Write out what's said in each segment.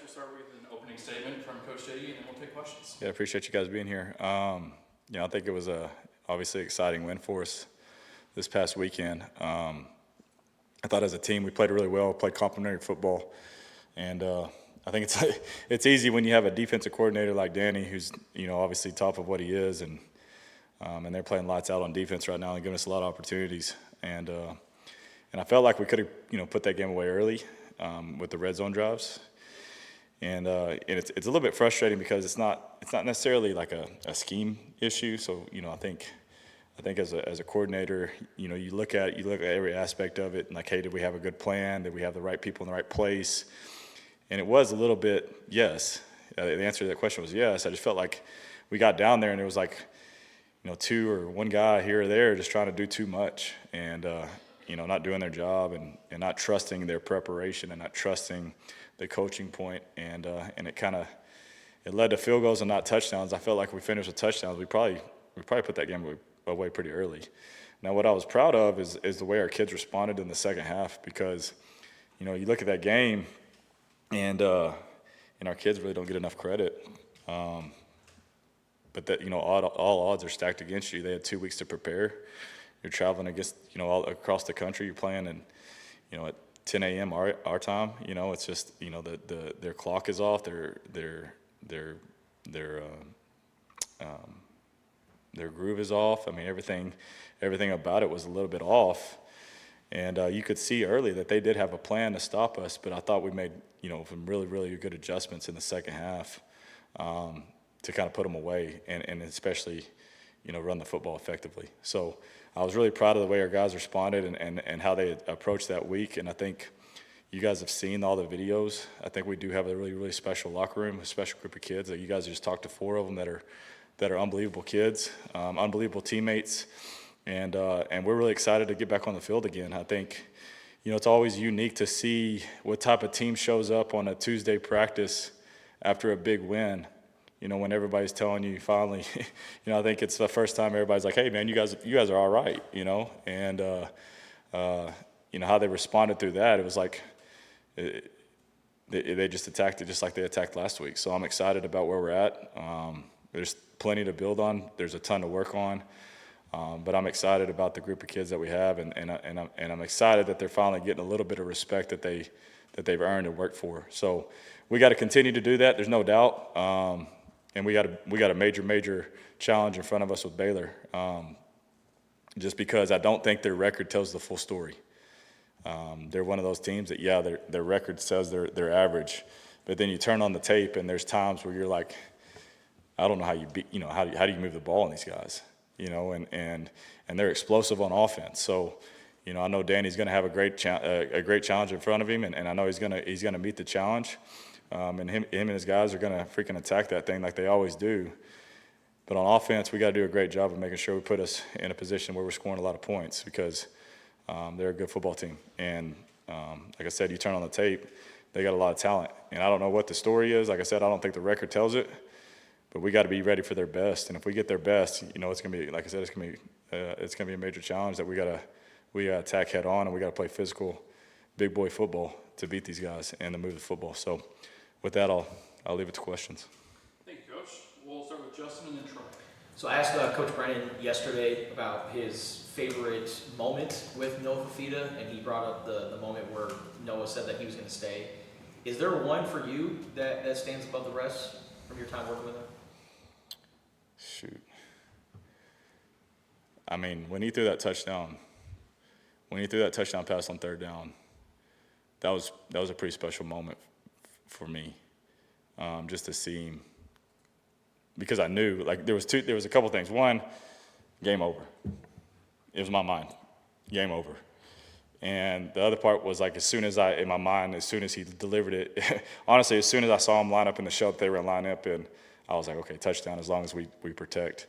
We'll start with an opening statement from Coach Doege, and then we'll take questions. Yeah, I appreciate you guys being here. I think it was a obviously exciting win for us this past weekend. I thought as a team we played really well, played complementary football, and I think it's easy when you have a defensive coordinator like Danny, who's obviously top of what he is, and they're playing lights out on defense right now and giving us a lot of opportunities. And I felt like we could have put that game away early with the red zone drives. And it's a little bit frustrating because it's not necessarily like a scheme issue. So I think as a coordinator, you look at every aspect of it and like, hey, did we have a good plan? Did we have the right people in the right place? And it was a little bit yes. The answer to that question was yes. I just felt like we got down there and it was like two or one guy here or there just trying to do too much and not doing their job and not trusting their preparation and not trusting the coaching point, and it led to field goals and not touchdowns. I felt like we finished with touchdowns. We probably put that game away pretty early. Now, what I was proud of is the way our kids responded in the second half, because you look at that game and our kids really don't get enough credit. But that all odds are stacked against you. They had 2 weeks to prepare. You're traveling against all across the country. You're playing at 10 a.m. our time. It's just their clock is off. Their groove is off. I mean, everything about it was a little bit off. And you could see early that they did have a plan to stop us, but I thought we made some really, really good adjustments in the second half to kind of put them away and especially run the football effectively. So I was really proud of the way our guys responded and how they approached that week. And I think you guys have seen all the videos. I think we do have a really, really special locker room, a special group of kids. You guys just talked to 4 of them that are unbelievable kids, unbelievable teammates, and we're really excited to get back on the field again. I think it's always unique to see what type of team shows up on a Tuesday practice after a big win. When everybody's telling you finally, I think it's the first time everybody's like, hey, man, you guys are all right, and how they responded through that, it was like they just attacked it just like they attacked last week. So I'm excited about where we're at. There's plenty to build on. There's a ton to work on, but I'm excited about the group of kids that we have, and I'm excited that they're finally getting a little bit of respect that they've earned and worked for. So we got to continue to do that. There's no doubt. And we got a major challenge in front of us with Baylor, just because I don't think their record tells the full story. They're one of those teams that their record says they're average, but then you turn on the tape and there's times where you're like, I don't know how you beat, how do you move the ball on these guys, and they're explosive on offense. So I know Danny's going to have a great challenge in front of him, and I know he's gonna meet the challenge. And him and his guys are going to freaking attack that thing like they always do. But on offense, we got to do a great job of making sure we put us in a position where we're scoring a lot of points, because they're a good football team. And like I said, you turn on the tape, they got a lot of talent. And I don't know what the story is. Like I said, I don't think the record tells it. But we got to be ready for their best. And if we get their best, it's going to be, like I said, it's going to be a major challenge that we got to attack head on, and we got to play physical, big boy football to beat these guys and to move the football. So with that, I'll leave it to questions. Thank you, Coach. We'll start with Justin and then Troy. So I asked Coach Brennan yesterday about his favorite moment with Noah Fifita, and he brought up the moment where Noah said that he was going to stay. Is there one for you that stands above the rest from your time working with him? Shoot. I mean, when he threw that touchdown pass on third down, that was a pretty special moment for me, just to see him, because I knew, like, there was a couple things. One, game over. It was my mind, game over. And the other part was, like, as soon as he delivered it, honestly, as soon as I saw him line up in the shelf they were going to line up in, I was like, okay, touchdown as long as we protect.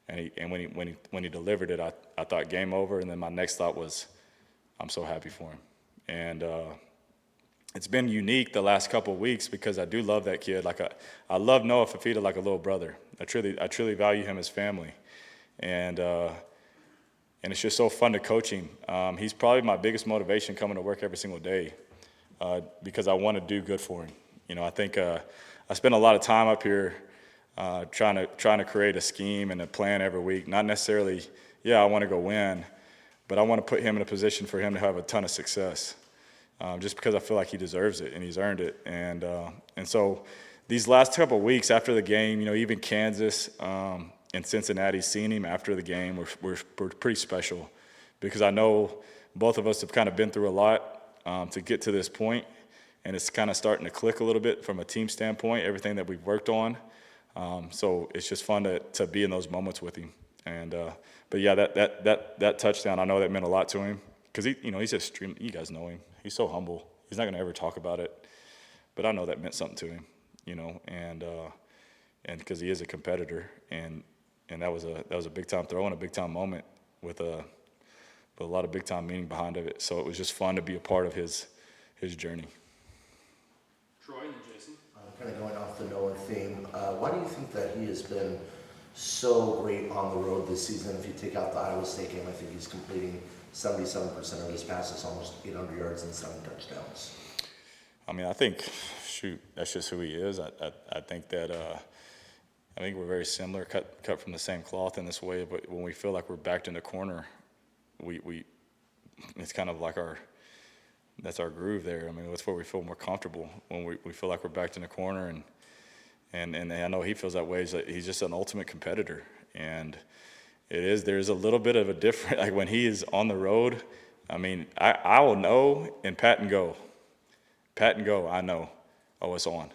And when he delivered it, I thought game over, and then my next thought was, I'm so happy for him. And it's been unique the last couple of weeks because I do love that kid. Like I love Noah Fifita like a little brother. I truly value him as family, and it's just so fun to coach him. He's probably my biggest motivation coming to work every single day, because I want to do good for him. I think I spend a lot of time up here trying to create a scheme and a plan every week. Not necessarily, I want to go win, but I want to put him in a position for him to have a ton of success, just because I feel like he deserves it and he's earned it. And so these last couple of weeks after the game, even Kansas and Cincinnati, seeing him after the game were pretty special, because I know both of us have kind of been through a lot to get to this point, and it's kind of starting to click a little bit from a team standpoint, everything that we've worked on. So it's just fun to be in those moments with him. And but yeah, that touchdown, I know that meant a lot to him, because he's extreme. You guys know him. He's so humble. He's not going to ever talk about it, but I know that meant something to him. And because he is a competitor, and that was a big time throw and a big time moment with a lot of big time meaning behind it. So it was just fun to be a part of his journey. Troy and then Jason. Kind of going off the Noah theme, why do you think that he has been so great on the road this season? If you take out the Iowa State game, I think he's completing 77% of his passes, almost 800 yards and 7 touchdowns. I think, that's just who he is. I think that I think we're very similar, cut from the same cloth in this way. But when we feel like we're backed in the corner, we it's kind of like that's our groove there. That's where we feel more comfortable, when we feel like we're backed in the corner, and I know he feels that way. He's just an ultimate competitor, and there's a little bit of a different, like when he is on the road. I will know in pat and go, I know, it's on,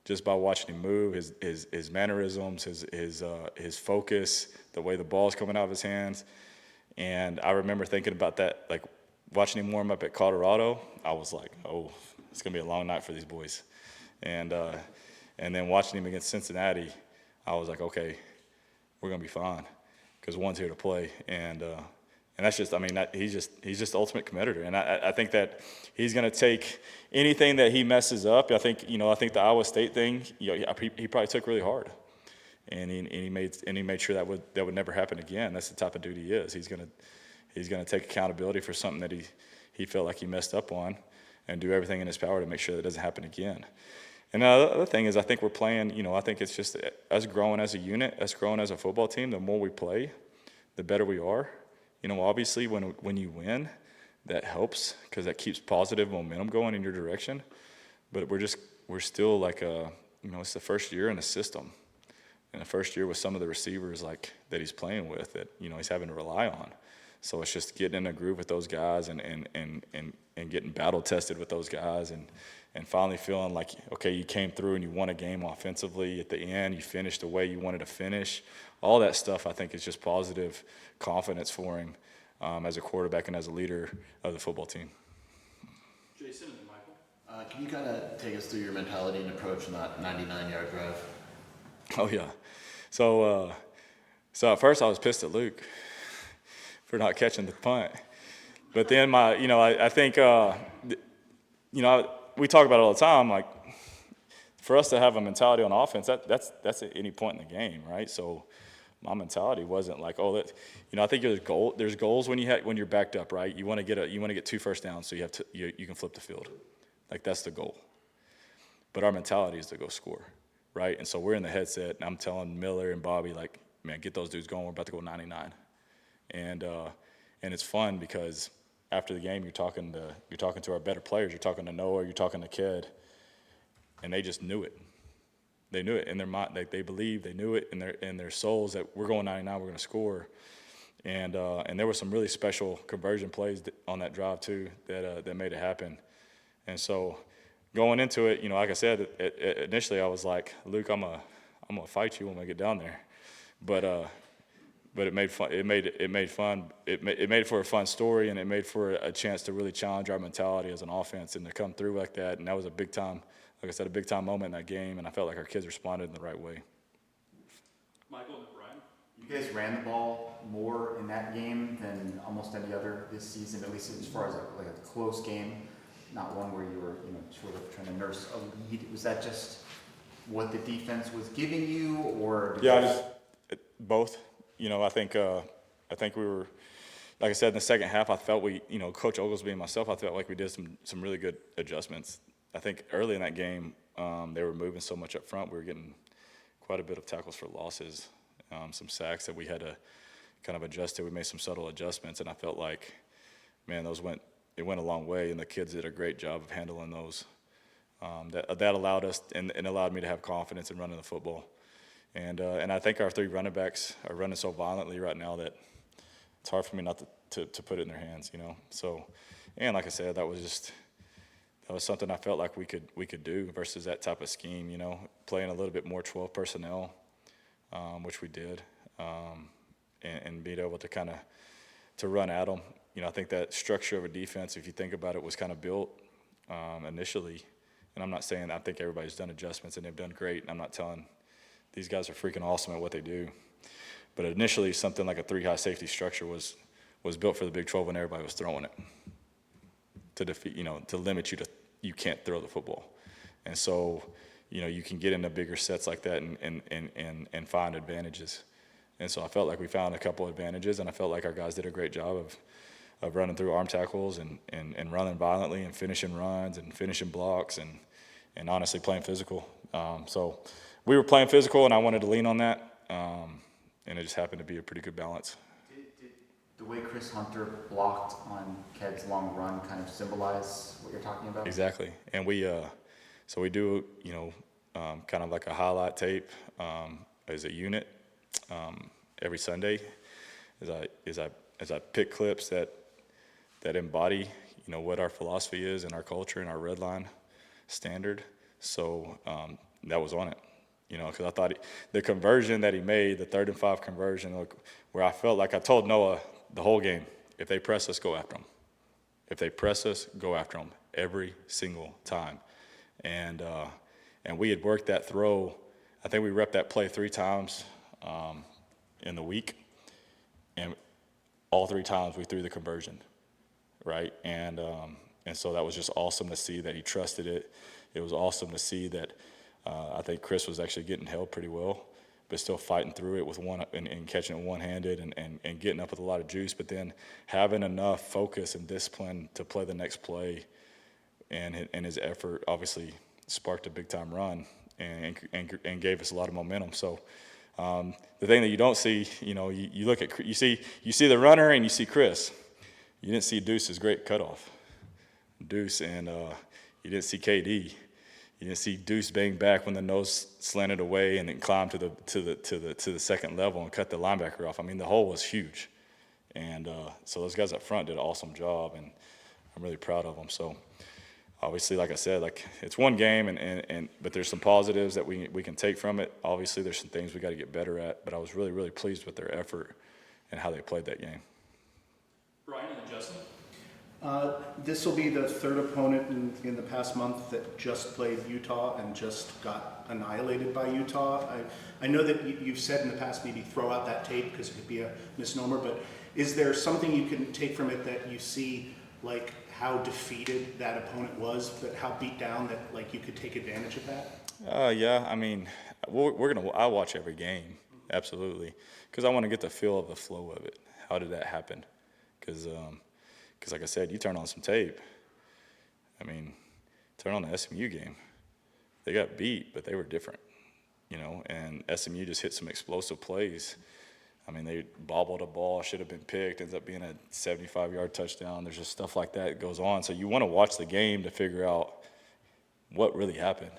just by watching him move, his mannerisms, his focus, the way the ball's coming out of his hands. And I remember thinking about that, like watching him warm up at Colorado. I was like, it's gonna be a long night for these boys. And then watching him against Cincinnati, I was like, okay, we're gonna be fine, because one's here to play. And that's just, he's just the ultimate competitor. And I think that he's gonna take anything that he messes up. I think the Iowa State thing, he probably took really hard. And he made sure that would never happen again. That's the type of dude he is. He's gonna take accountability for something that he felt like he messed up on, and do everything in his power to make sure that doesn't happen again. And the other thing is, I think we're playing. I think it's just us growing as a unit, us growing as a football team. The more we play, the better we are. Obviously when you win, that helps, because that keeps positive momentum going in your direction. But we're still like it's the first year in the system. And the first year with some of the receivers that he's playing with, that he's having to rely on. So it's just getting in a groove with those guys and getting battle tested with those guys, and finally feeling like, okay, you came through and you won a game offensively at the end. You finished the way you wanted to finish. All that stuff, I think, is just positive confidence for him as a quarterback and as a leader of the football team. Jason and then Michael. Can you kind of take us through your mentality and approach in that 99-yard drive? Oh, yeah. So at first I was pissed at Luke for not catching the punt. But then I think, we talk about it all the time, like, for us to have a mentality on offense, that's at any point in the game, right? So my mentality wasn't like, I think there's goals when you're backed up, right? You want to get 2 first downs, so you can flip the field. Like, that's the goal. But our mentality is to go score, right? And so we're in the headset, and I'm telling Miller and Bobby, like, man, get those dudes going. We're about to go 99. And it's fun, because after the game, you're talking to our better players. You're talking to Noah. You're talking to Ked, and they just knew it. They knew it in their mind. They believed. They knew it in their souls that we're going 99. We're going to score. And there were some really special conversion plays on that drive too that made it happen. And so going into it, like I said, initially I was like, Luke, I'm gonna fight you when we get down there. But it made fun. It made for a fun story, and it made for a chance to really challenge our mentality as an offense and to come through like that. And that was a big time, like I said, a big time moment in that game. And I felt like our kids responded in the right way. Michael and Brian. You guys ran the ball more in that game than almost any other this season, at least as far as a close game, not one where you were sort of trying to nurse a lead. Was that just what the defense was giving you, or both. I think we were, like I said, in the second half, I felt Coach Oglesby and myself, I felt like we did some really good adjustments. I think early in that game, They were moving so much up front. We were getting quite a bit of tackles for losses, some sacks that we had to kind of adjust to. We made some subtle adjustments, and I felt like, man, it went a long way, and the kids did a great job of handling those. That allowed us and allowed me to have confidence in running the football. And I think our 3 running backs are running so violently right now that it's hard for me not to put it in their hands, So, and like I said, that was something I felt like we could do versus that type of scheme, playing a little bit more 12 personnel, which we did, and being able to kind of to run at them. I think that structure of a defense, if you think about it, was kind of built initially. And I'm not saying I think everybody's done adjustments and they've done great. I'm not telling these guys are freaking awesome at what they do. But initially, something like a 3-high safety structure was built for the Big 12 when everybody was throwing it to defeat, to limit you to you can't throw the football. And so, you can get into bigger sets like that and find advantages. And so I felt like we found a couple advantages, and I felt like our guys did a great job of running through arm tackles and running violently and finishing runs and finishing blocks and honestly playing physical. So we were playing physical, and I wanted to lean on that, and it just happened to be a pretty good balance. Did the way Chris Hunter blocked on Ked's long run kind of symbolize what you're talking about? Exactly. And we do, kind of like a highlight tape as a unit every Sunday as I pick clips that embody, what our philosophy is and our culture and our red line standard. So that was on it, because I thought the conversion that he made, the 3rd and 5 conversion, where I felt like I told Noah the whole game, if they press us, go after them. If they press us, go after them every single time. And we had worked that throw. I think we repped that play 3 times in the week, and all 3 times we threw the conversion, right? And so that was just awesome to see that he trusted it. It was awesome to see that I think Chris was actually getting held pretty well, but still fighting through it with one and catching it one-handed and getting up with a lot of juice, but then having enough focus and discipline to play the next play, and his effort obviously sparked a big-time run and gave us a lot of momentum. So the thing that you don't see, you look at, you see the runner and you see Chris. You didn't see Deuce's great cutoff. Deuce and you didn't see KD. You didn't see Deuce bang back when the nose slanted away and then climb to the second level and cut the linebacker off. I mean, the hole was huge, and so those guys up front did an awesome job, and I'm really proud of them. So obviously, like I said, it's one game, but there's some positives that we can take from it. Obviously, there's some things we got to get better at, but I was really, really pleased with their effort and how they played that game. Brian and then Justin. This will be the 3rd opponent in the past month that just played Utah and just got annihilated by Utah. I know that you've said in the past maybe throw out that tape because it could be a misnomer, but is there something you can take from it that you see, like how defeated that opponent was, but how beat down that you could take advantage of that? Yeah, I mean, I watch every game, absolutely, because I want to get the feel of the flow of it. How did that happen? Because like I said, you turn on some tape. I mean, turn on the SMU game. They got beat, but they were different, and SMU just hit some explosive plays. I mean, they bobbled a ball, should have been picked, ends up being a 75-yard touchdown. There's just stuff like that goes on. So you want to watch the game to figure out what really happened.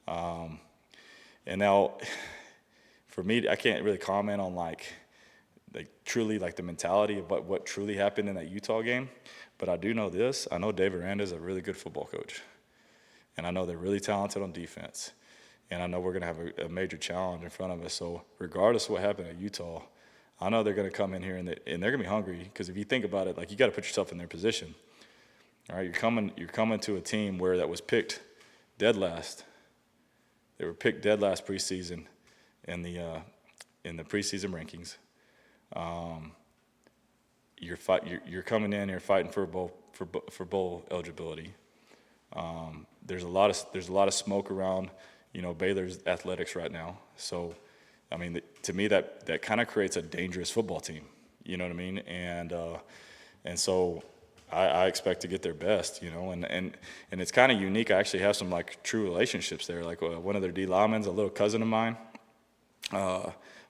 And now, for me, I can't really comment on truly the mentality of what truly happened in that Utah game. But I do know this. I know Dave Aranda is a really good football coach. And I know they're really talented on defense. And I know we're going to have a major challenge in front of us. So regardless of what happened at Utah, I know they're going to come in here and they're going to be hungry. Because if you think about it, you got to put yourself in their position. All right, you're coming to a team that was picked dead last. They were picked dead last preseason in the preseason rankings. You're coming in here fighting for bowl eligibility. There's a lot of smoke around, Baylor's athletics right now. So, I mean, to me that kind of creates a dangerous football team. You know what I mean? And so I expect to get their best, you know, and it's kind of unique. I actually have some like true relationships there. Like one of their D linemen's a little cousin of mine.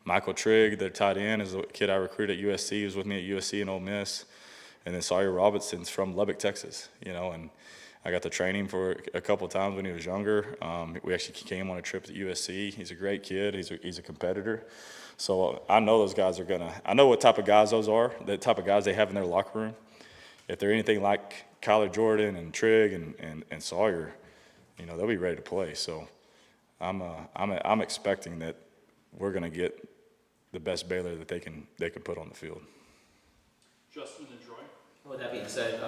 Michael Trigg, their tight end, is a kid I recruited at USC. He was with me at USC and Ole Miss. And then Sawyer Robinson's from Lubbock, Texas, you know, and I got to train him for a couple of times when he was younger. We actually came on a trip to USC. He's a great kid. He's a competitor. So I know those guys are I know what type of guys those are, the type of guys they have in their locker room. If they're anything like Kyler Jordan and Trigg and Sawyer, you know, they'll be ready to play. So I'm expecting that we're going to get the best Baylor that they can put on the field. Justin and Troy. With that being said,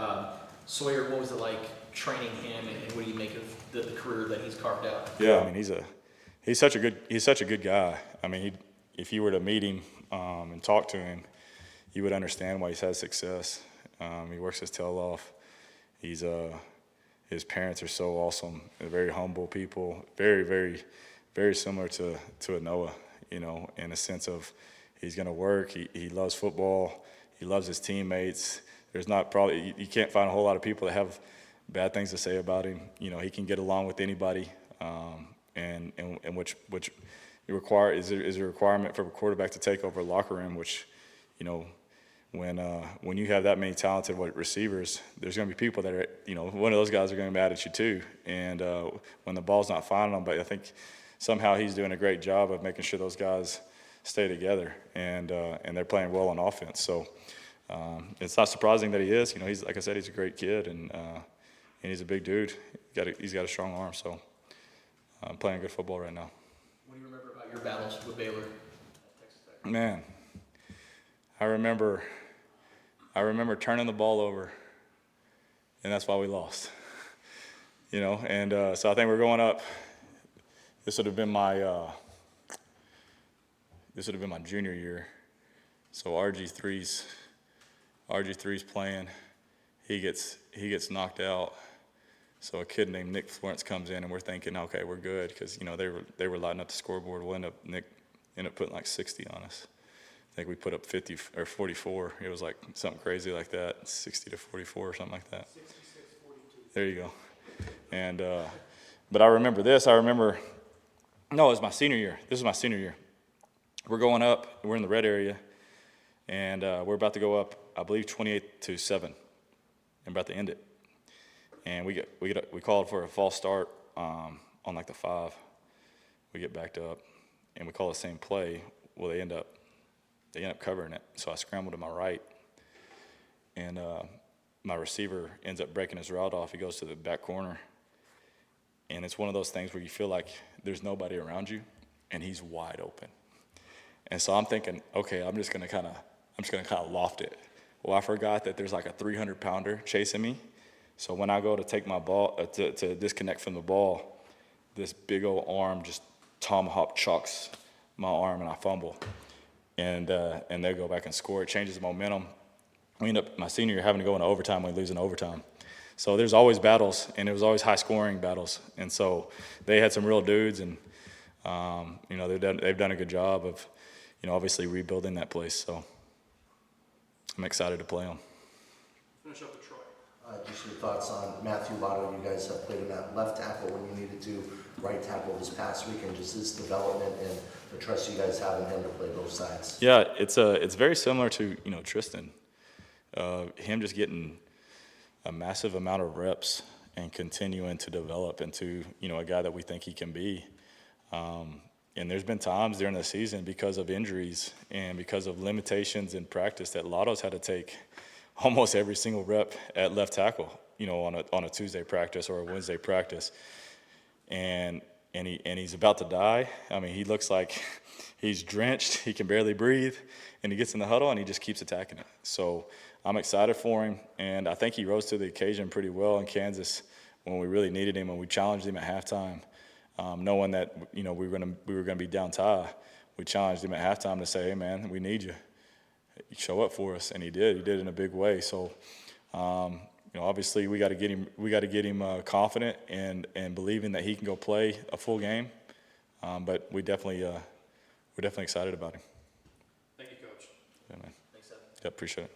Sawyer, what was it like training him, and what do you make of the career that he's carved out? Yeah, I mean he's such a good guy. I mean if you were to meet him and talk to him, you would understand why he's had success. He works his tail off. His parents are so awesome. They're very humble people. Very, very, very similar to a Noah, you know, in the sense of he's going to work. He loves football. He loves his teammates. There's not probably you can't find a whole lot of people that have bad things to say about him. You know, he can get along with anybody, and which is a requirement for a quarterback to take over a locker room. Which, you know, when you have that many talented receivers, there's going to be people that are, you know, one of those guys are going to be mad at you too. And when the ball's not finding them, but I think somehow he's doing a great job of making sure those guys stay together and they're playing well on offense. So. It's not surprising that he is. You know, he's like I said, he's a great kid, and he's a big dude. He's got a strong arm, so playing good football right now. What do you remember about your battles with Baylor at Texas Tech? Man, I remember turning the ball over, and that's why we lost. You know, and so I think we're going up. This would have been my junior year. So RG3's playing. He gets knocked out. So a kid named Nick Florence comes in, and we're thinking, okay, we're good, because you know they were lighting up the scoreboard. Nick ended up putting like 60 on us. I think we put up 50 or 44. It was like something crazy like that, 60 to 44 or something like that. 66-42. There you go. And but I remember this. No, it was my senior year. This is my senior year. We're going up. We're in the red area, and we're about to go up, I believe, 28-7. I'm about to end it, and we called for a false start on like the 5. We get backed up, and we call the same play. Well, they end up covering it. So I scrambled to my right, and my receiver ends up breaking his route off. He goes to the back corner, and it's one of those things where you feel like there's nobody around you, and he's wide open. And so I'm thinking, okay, I'm just gonna kind of loft it. Well, I forgot that there's like a 300-pounder chasing me. So when I go to take my ball to disconnect from the ball, this big old arm just tomahawk chucks my arm, and I fumble. And they go back and score. It changes the momentum. We end up my senior year having to go into overtime. We lose in overtime. So there's always battles, and it was always high-scoring battles. And so they had some real dudes, and you know they've done a good job of, you know, obviously rebuilding that place. So I'm excited to play them. Finish up with Troy. Just your thoughts on Matthew Lotto. You guys have played him at left tackle when you needed to, right tackle this past week, and just his development and the trust you guys have in him to play both sides. Yeah, it's very similar to, you know, Tristan. Him just getting a massive amount of reps and continuing to develop into, you know, a guy that we think he can be. And there's been times during the season, because of injuries and because of limitations in practice, that Lotto's had to take almost every single rep at left tackle, you know, on a Tuesday practice or a Wednesday practice. And he's about to die. I mean, he looks like he's drenched. He can barely breathe, and he gets in the huddle and he just keeps attacking it. So I'm excited for him, and I think he rose to the occasion pretty well in Kansas when we really needed him, and we challenged him at halftime. Knowing that, you know, we were gonna be down tie, we challenged him at halftime to say, "Hey, man, we need you. Show up for us," and he did. He did it in a big way. So, you know, obviously we got to get him confident and believing that he can go play a full game. But we're definitely excited about him. Thank you, Coach. Yeah, man. Thanks, Seth. Yeah, appreciate it.